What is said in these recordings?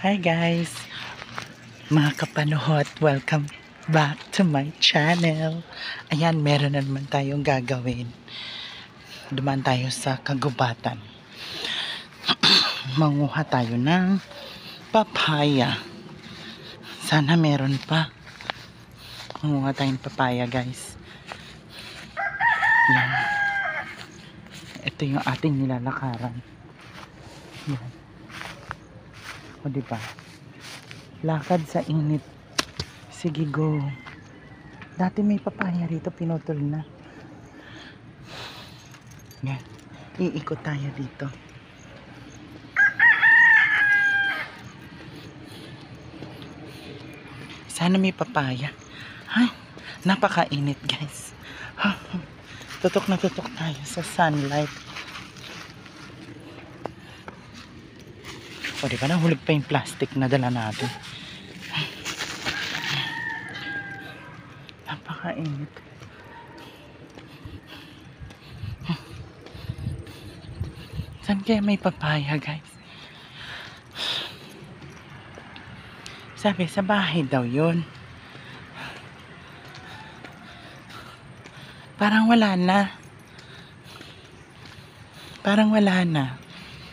Hi guys, mga kapanohot, welcome back to my channel. Ayan, meron na naman tayong gagawin. Dumaan tayo sa kagubatan. Manguha tayo ng papaya. Sana meron pa. Manguha tayo ng papaya guys. Yan. Ito yung ating nilalakaran. Yan. O diba? Lakad sa init. Sige, go. Dati may papaya rito, pinutol na. Yan. Iikot tayo dito. Sana may papaya. Ay, napakainit guys. Tutok na tutok tayo sa sunlight. O diba, nahulog pa yung plastic na dala natin. Napakainit. Saan kaya may papaya guys? Sabi sa bahay daw yun. Parang wala na. Parang wala na.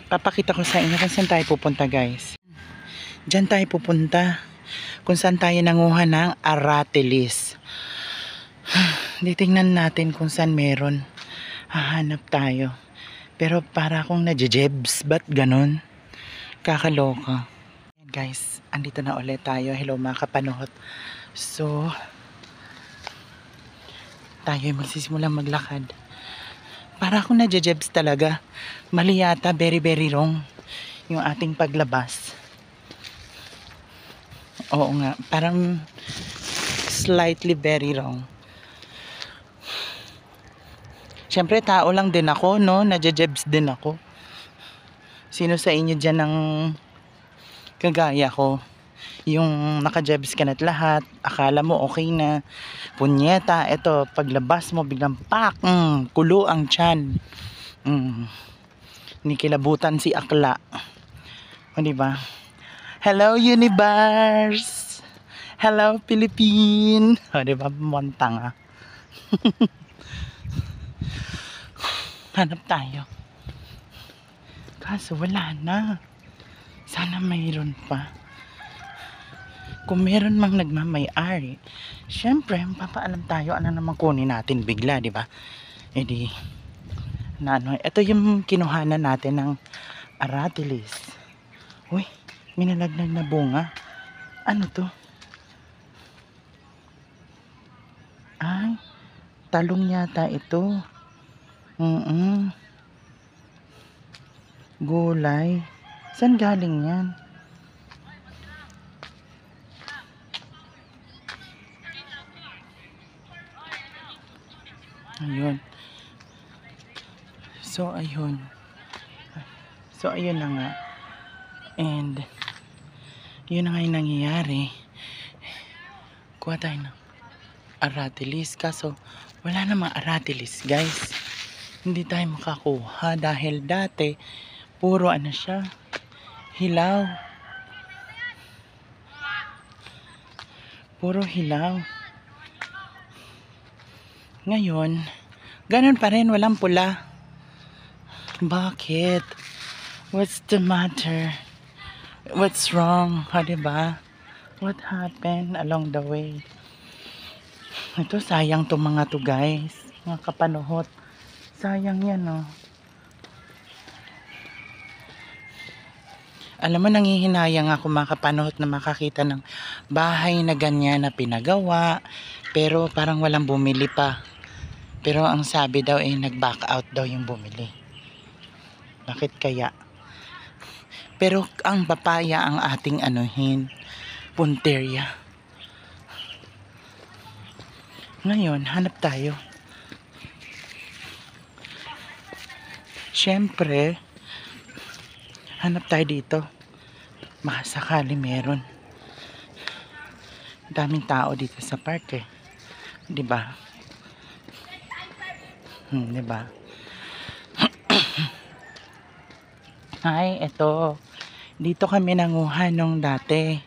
Papakita ko sa inyo kung saan tayo pupunta guys. Diyan tayo pupunta. Kung saan tayo nanguha ng aratilis. Titingnan natin kung saan meron. Hahanap tayo. Pero para akong nadjejebs. Ba't ganun? Kakaloka. Ayan guys, andito na ulit tayo. Hello mga kapanohot. So, tayo magsisimulang maglakad. Para akong nadjejebs talaga. Mali yata, very wrong yung ating paglabas. Oo nga, parang slightly very wrong. Siyempre, tao lang din ako, no? Nadjejebs din ako. Sino sa inyo dyan ang kagaya ko? Yung nakajebs ka na't lahat, akala mo okay na. Punyeta, eto, paglabas mo, biglang pak, kulo ang tiyan. Nikilabutan si akla. O diba? Hello universe! Hello Philippine! O diba? Montang ah. Hanap tayo. Kaso wala na. Sana mayroon pa. Kung meron mang nagmamay-ari, syempre, papaalam tayo, ano naman kunin natin bigla, di ba? E di, ito yung kinuhanan natin ng aratilis. Uy, minalagnag na bunga. Ano to? Ay, talong yata ito. Gulay. Saan galing yan? Ayun. So, ayun. So, ayun na nga. And, yun na nga yung nangyayari. Kuha tayo ng aratilis. Kaso, wala namang aratilis, guys. Hindi tayo makakuha dahil dati, puro ano siya, hilaw. Puro hilaw. Ngayon, ganun pa rin, walang pula. Bakit? What's the matter? What's wrong? Ha, diba? What happened along the way? Ito, sayang to mga to guys. Mga kapanohot. Sayang yan, oh. Alam mo, nanghihinayang ako mga kapanohot na makakita ng bahay na ganyan na pinagawa. Pero parang walang bumili pa. Pero ang sabi daw ay nag-back out daw yung bumili. Bakit kaya? Pero ang papaya ang ating anuhin. Punteria. Ngayon, hanap tayo. Siyempre, hanap tayo dito. Makasakali meron. Daming tao dito sa park eh. Diba? Diba? Ay, eto. Dito kami nanguha nung dati.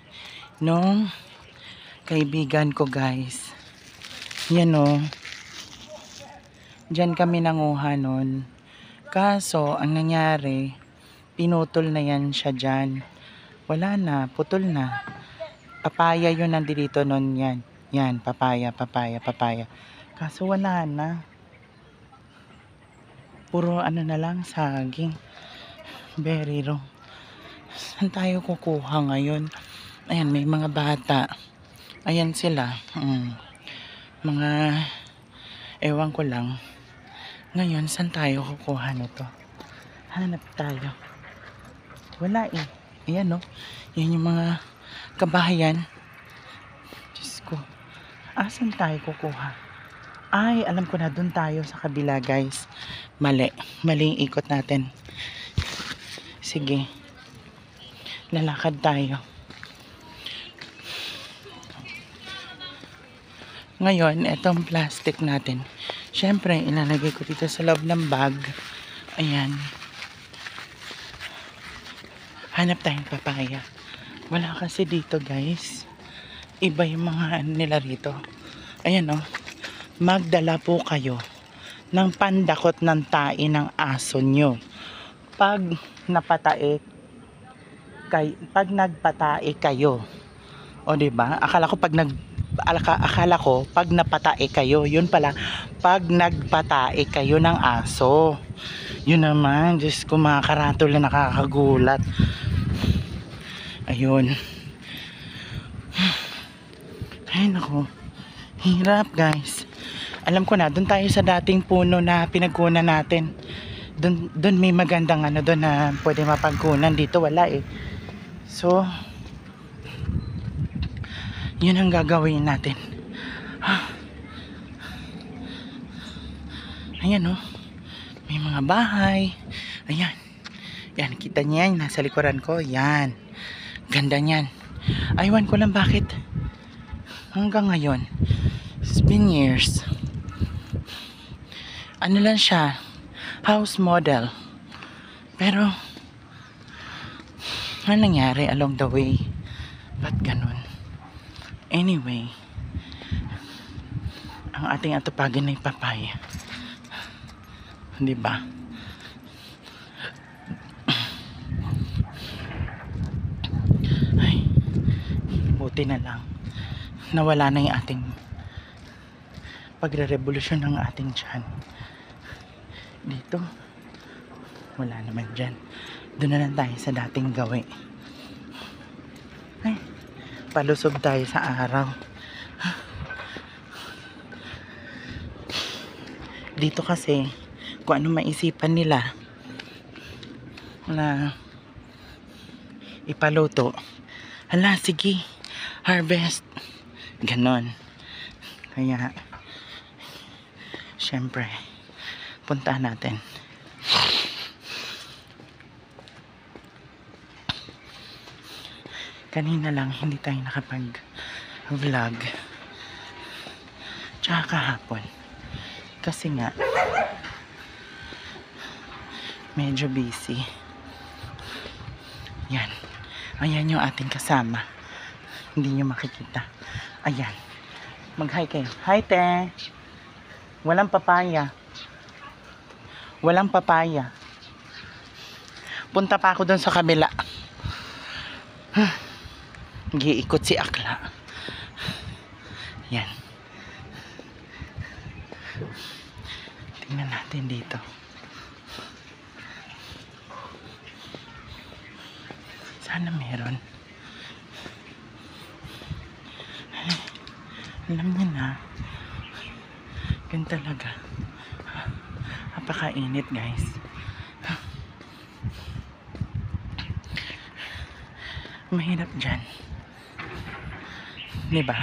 Nung kaibigan ko guys. Yan o. Diyan kami nanguha nun. Kaso, ang nangyari, pinutol na yan siya dyan. Wala na, putol na. Papaya yun nandito nun yan. Yan, papaya. Kaso wala na. Puro ano na lang, saging. Very wrong. Saan tayo kukuha ngayon? Ayan, may mga bata. Ayan sila. Mga, ewan ko lang. Ngayon, saan tayo kukuha nito? Hanap tayo. Wala eh. Ayan no. Yan yung mga kabahayan. Diyos ko. Asan tayo kukuha? Ay, alam ko na. Doon tayo sa kabila guys. Mali yung ikot natin. Sige. Lalakad tayo. Ngayon, itong plastic natin. Syempre, ilalagay ko dito sa loob ng bag. Ayan. Hanap tayong papaya. Wala kasi dito guys. Iba yung mga nila rito. Ayan o. Magdala po kayo ng pandakot ng tae ng aso nyo. Pag nagpatae kayo. O diba? Akala ko pag napatae kayo. Yun pala, pag nagpatae kayo ng aso. Yun naman, Diyos ko, mga karatol na nakakagulat. Ayun. Ay nako. Hirap guys. Alam ko na, doon tayo sa dating puno na pinagkunan natin. Doon may magandang ano doon na pwede mapagkunan. Dito wala eh. So, yun ang gagawin natin. Ayan oh. May mga bahay. Ayan. Yan, kita niya yan. Nasa likuran ko. Yan. Ganda niyan. Aywan ko lang bakit. Hanggang ngayon. It's been years. Ano lang siya. House model. Pero, ano nangyari along the way? Ba't ganun? Anyway, ang ating atupagan ay papaya. Diba? Ay, buti na lang. Nawala na yung ating pagre-revolusyon ng ating tiyan. Dito, wala naman dyan. Doon na lang tayo sa dating gawi. Ay, palusob tayo sa araw. Dito kasi, kung ano maisipan nila na ipaluto, hala, sige, harvest. Ganon. Kaya, syempre, puntahan natin. Kanina lang hindi tayo nakapag-vlog. Tsaka kahapon. Kasi nga medyo busy. Yan. Ayan yung ating kasama. Hindi nyo makikita. Ayan. Mag-hi kayo. Hi, te. Walang papaya. Walang papaya. Punta pa ako doon sa kabila. Giikot si Akla. Yan. Tingnan natin dito. Sana meron. Ay, alam niyo na. Ganun talaga. Napakainit guys. Mahirap dyan. Diba?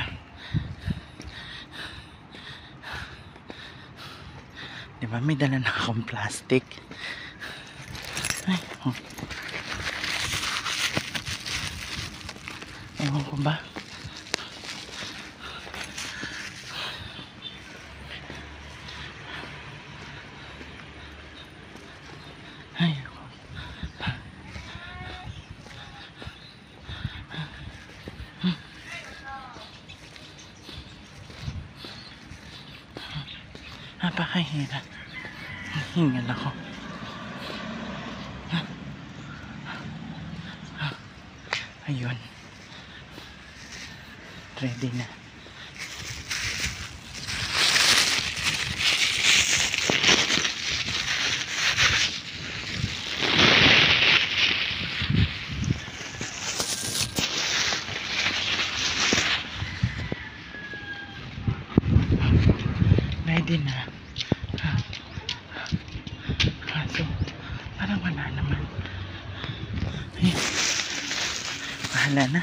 Diba may dala na akong plastic. Ay, ewan ko ba? Ay, Ay, hingal ako. Ayun. Ready na. Ready na. Kaso, parang wala naman. Ay, bahala na.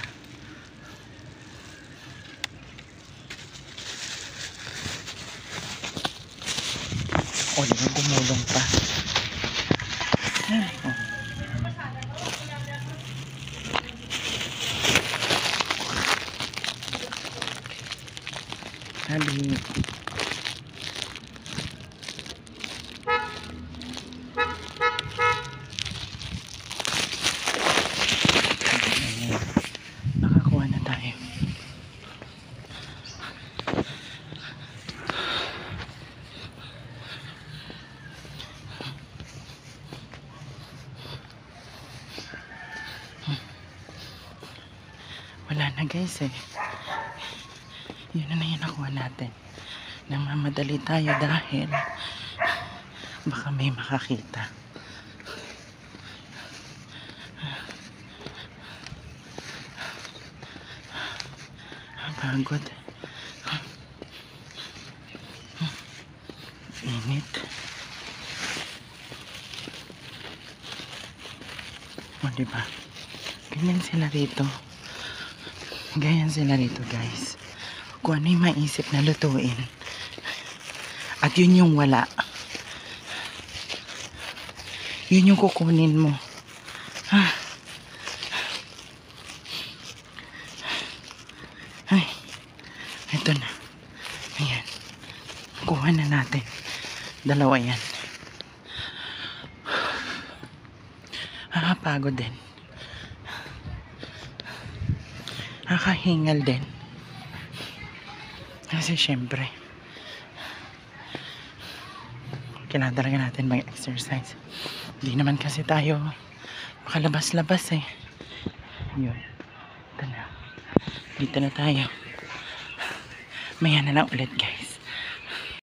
O, di ba gumulong pa? Ay, oh. Sabi, nakakuha na tayo. Wala na guys eh. Yun na yung nakuha natin. Namamadali tayo dahil baka may makakita. Pagod. Init. O diba? Ganyan sila rito. Ganyan sila rito guys. Kung ano yung maisip na lutuin. At yun yung wala. Yun yung kukunin mo. Ay, ito na. Ayan. Kuha na natin. Dalawa yan. Nakapagod din. Nakahingal din. Kasi syempre, kailangan talaga natin mag-exercise. Hindi naman kasi tayo makalabas-labas eh. Yun. Ito na. Dito na tayo. Maya na lang ulit guys.